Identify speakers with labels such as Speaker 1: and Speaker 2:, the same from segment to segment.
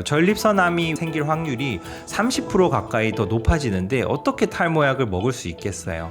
Speaker 1: 전립선암이 생길 확률이 30% 가까이 더 높아지는데 어떻게 탈모약을 먹을 수 있겠어요?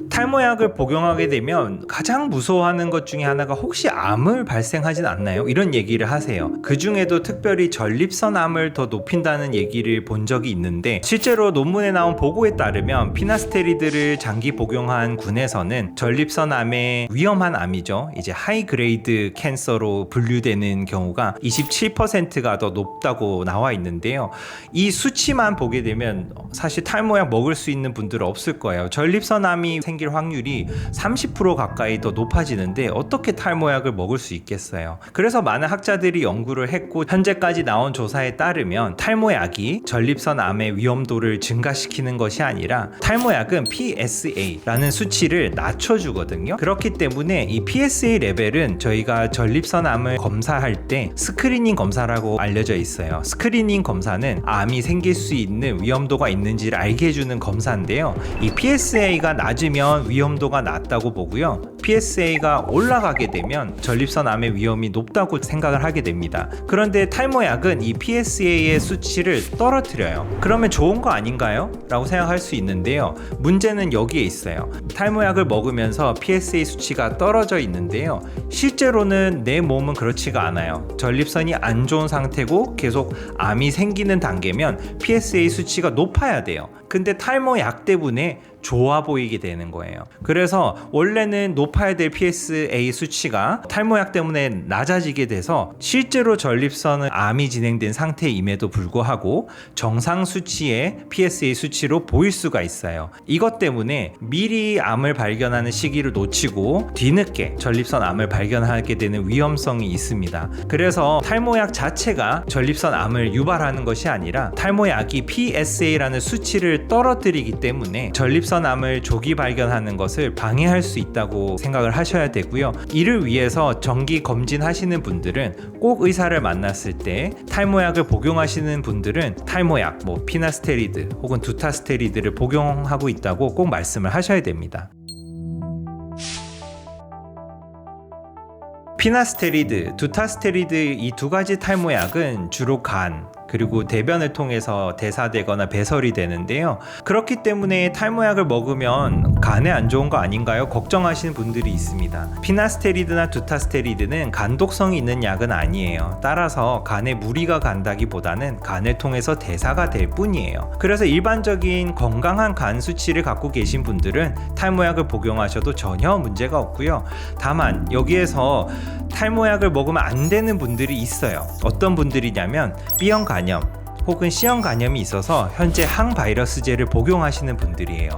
Speaker 1: 탈모약을 복용하게 되면 가장 무서워하는 것 중에 하나가 혹시 암을 발생하진 않나요? 이런 얘기를 하세요. 그 중에도 특별히 전립선암을 더 높인다는 얘기를 본 적이 있는데, 실제로 논문에 나온 보고에 따르면 피나스테리드를 장기 복용한 군에서는 전립선암의 위험한 암이죠, 이제 하이 그레이드 캔서로 분류되는 경우가 27%가 더 높다고 나와 있는데요. 이 수치만 보게 되면 사실 탈모약 먹을 수 있는 분들은 없을 거예요. 전립선암이 생길 확률이 30% 가까이 더 높아지는데 어떻게 탈모약을 먹을 수 있겠어요? 그래서 많은 학자들이 연구를 했고, 현재까지 나온 조사에 따르면 탈모약이 전립선암의 위험도를 증가시키는 것이 아니라 탈모약은 PSA라는 수치를 낮춰주거든요. 그렇기 때문에 이 PSA 레벨은 저희가 전립선암을 검사할 때 스크리닝 검사라고 알려져 있어요. 스크리닝 검사는 암이 생길 수 있는 위험도가 있는지를 알게 해주는 검사인데요. 이 PSA가 낮으면 위험도가 낮다고 보고요, PSA가 올라가게 되면 전립선암의 위험이 높다고 생각을 하게 됩니다. 그런데 탈모약은 이 PSA의 수치를 떨어뜨려요. 그러면 좋은 거 아닌가요? 라고 생각할 수 있는데요, 문제는 여기에 있어요. 탈모약을 먹으면서 PSA 수치가 떨어져 있는데요, 실제로는 내 몸은 그렇지가 않아요. 전립선이 안 좋은 상태고 계속 암이 생기는 단계면 PSA 수치가 높아야 돼요. 근데 탈모약 때문에 좋아 보이게 되는 거예요. 그래서 원래는 높아야 될 PSA 수치가 탈모약 때문에 낮아지게 돼서 실제로 전립선은 암이 진행된 상태임에도 불구하고 정상 수치의 PSA 수치로 보일 수가 있어요. 이것 때문에 미리 암을 발견하는 시기를 놓치고 뒤늦게 전립선 암을 발견하게 되는 위험성이 있습니다. 그래서 탈모약 자체가 전립선 암을 유발하는 것이 아니라 탈모약이 PSA라는 수치를 떨어뜨리기 때문에 전립선 암을 조기 발견하는 것을 방해할 수 있다고 생각을 하셔야 되고요. 이를 위해서 정기 검진하시는 분들은 꼭 의사를 만났을 때, 탈모약을 복용하시는 분들은 탈모약, 피나스테리드 혹은 두타스테리드를 복용하고 있다고 꼭 말씀을 하셔야 됩니다. 피나스테리드, 두타스테리드 이 두 가지 탈모약은 주로 간 그리고 대변을 통해서 대사되거나 배설이 되는데요. 그렇기 때문에 탈모약을 먹으면 간에 안 좋은 거 아닌가요? 걱정하시는 분들이 있습니다. 피나스테리드나 두타스테리드는 간독성이 있는 약은 아니에요. 따라서 간에 무리가 간다기보다는 간을 통해서 대사가 될 뿐이에요. 그래서 일반적인 건강한 간 수치를 갖고 계신 분들은 탈모약을 복용하셔도 전혀 문제가 없고요. 다만 여기에서 탈모약을 먹으면 안 되는 분들이 있어요. 어떤 분들이냐면 B형 간염 혹은 C형 간염이 있어서 현재 항바이러스제를 복용하시는 분들이에요.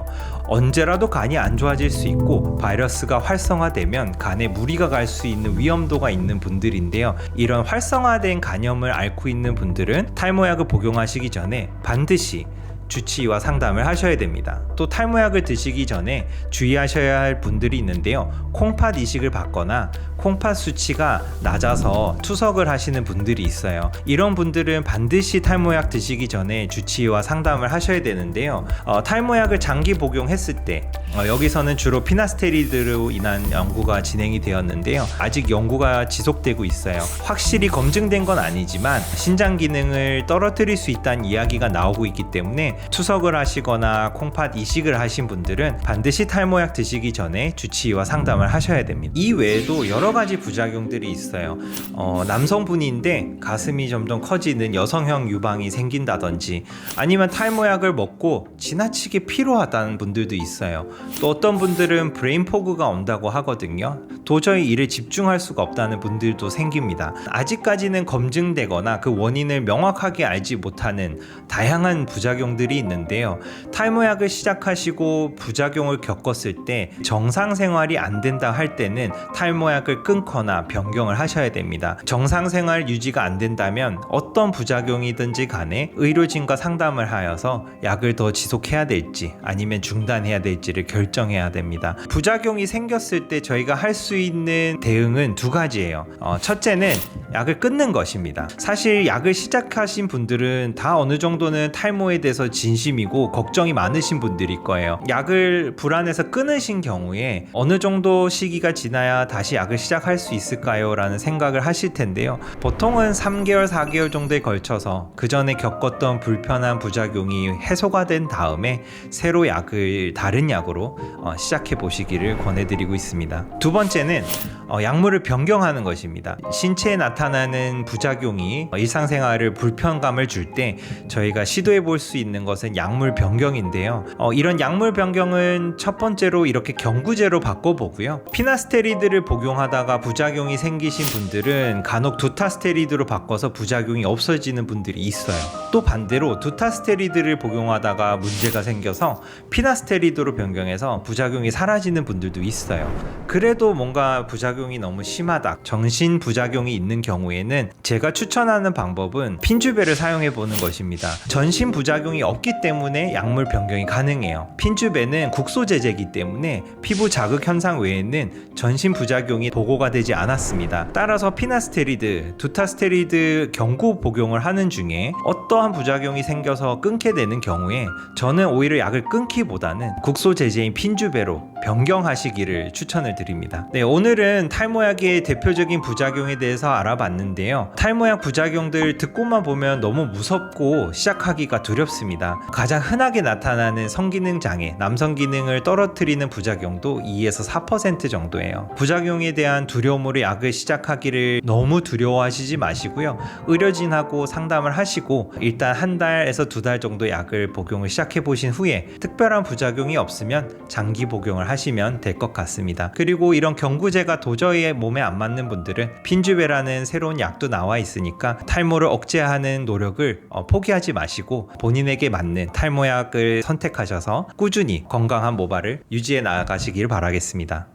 Speaker 1: 언제라도 간이 안 좋아질 수 있고 바이러스가 활성화되면 간에 무리가 갈 수 있는 위험도가 있는 분들인데요. 이런 활성화된 간염을 앓고 있는 분들은 탈모약을 복용하시기 전에 반드시 주치의와 상담을 하셔야 됩니다. 또 탈모약을 드시기 전에 주의하셔야 할 분들이 있는데요. 콩팥 이식을 받거나 콩팥 수치가 낮아서 투석을 하시는 분들이 있어요. 이런 분들은 반드시 탈모약 드시기 전에 주치의와 상담을 하셔야 되는데요. 탈모약을 장기 복용했을 때 여기서는 주로 피나스테리드로 인한 연구가 진행이 되었는데요. 아직 연구가 지속되고 있어요. 확실히 검증된 건 아니지만 신장 기능을 떨어뜨릴 수 있다는 이야기가 나오고 있기 때문에 투석을 하시거나 콩팥 이식을 하신 분들은 반드시 탈모약 드시기 전에 주치의와 상담을 하셔야 됩니다. 이 외에도 여러 가지 부작용들이 있어요. 남성분인데 가슴이 점점 커지는 여성형 유방이 생긴다든지, 아니면 탈모약을 먹고 지나치게 피로하다는 분들도 있어요. 또 어떤 분들은 브레인 포그가 온다고 하거든요. 도저히 일에 집중할 수가 없다는 분들도 생깁니다. 아직까지는 검증되거나 그 원인을 명확하게 알지 못하는 다양한 부작용들이 있는데요. 탈모약을 시작하시고 부작용을 겪었을 때 정상 생활이 안 된다 할 때는 탈모약을 끊거나 변경을 하셔야 됩니다. 정상 생활 유지가 안 된다면 어떤 부작용이든지 간에 의료진과 상담을 하여서 약을 더 지속해야 될지 아니면 중단해야 될지를 결정해야 됩니다. 부작용이 생겼을 때 저희가 할 수 있는 대응은 두 가지예요. 첫째는 약을 끊는 것입니다. 사실 약을 시작하신 분들은 다 어느 정도는 탈모에 대해서 진심이고 걱정이 많으신 분들일 거예요. 약을 불안해서 끊으신 경우에 어느 정도 시기가 지나야 다시 약을 시작할 수 있을까요? 라는 생각을 하실 텐데요. 보통은 3개월, 4개월 정도에 걸쳐서 그 전에 겪었던 불편한 부작용이 해소가 된 다음에 새로 약을 다른 약으로 시작해 보시기를 권해드리고 있습니다. 두 번째는 약물을 변경하는 것입니다. 신체에 나타나는 부작용이 일상생활을 불편감을 줄 때 저희가 시도해 볼 수 있는 것은 약물 변경인데요. 이런 약물 변경은 첫 번째로 이렇게 경구제로 바꿔보고요. 피나스테리드를 복용하다가 부작용이 생기신 분들은 간혹 두타스테리드로 바꿔서 부작용이 없어지는 분들이 있어요. 또 반대로 두타스테리드를 복용하다가 문제가 생겨서 피나스테리드로 변경해서 부작용이 사라지는 분들도 있어요. 그래도 뭔가 부작용이 너무 심하다, 정신 부작용이 있는 경우에는 제가 추천하는 방법은 핀주베를 사용해 보는 것입니다. 전신 부작용이 없기 때문에 약물 변경이 가능해요. 핀주베는 국소제제이기 때문에 피부 자극 현상 외에는 전신 부작용이 보고가 되지 않았습니다. 따라서 피나스테리드, 두타스테리드 경구 복용을 하는 중에 어떠한 부작용이 생겨서 끊게 되는 경우에 저는 오히려 약을 끊기보다는 국소제제인 핀주베로 변경하시기를 추천을 드립니다. 네, 오늘은 탈모약의 대표적인 부작용에 대해서 알아봤는데요. 탈모약 부작용들 듣고만 보면 너무 무섭고 시작하기가 두렵습니다. 가장 흔하게 나타나는 성기능 장애, 남성 기능을 떨어뜨리는 부작용도 2에서 4% 정도예요. 부작용에 대한 두려움으로 약을 시작하기를 너무 두려워하시지 마시고요. 의료진하고 상담을 하시고 일단 1달에서 2달 정도 약을 복용을 시작해 보신 후에 특별한 부작용이 없으면 장기 복용을 하시면 될 것 같습니다. 그리고 이런 경구제가 도저히 몸에 안 맞는 분들은 핀주베라는 새로운 약도 나와 있으니까 탈모를 억제하는 노력을 포기하지 마시고 본인에게 맞는 탈모약을 선택하셔서 꾸준히 건강한 모발을 유지해 나가시길 바라겠습니다.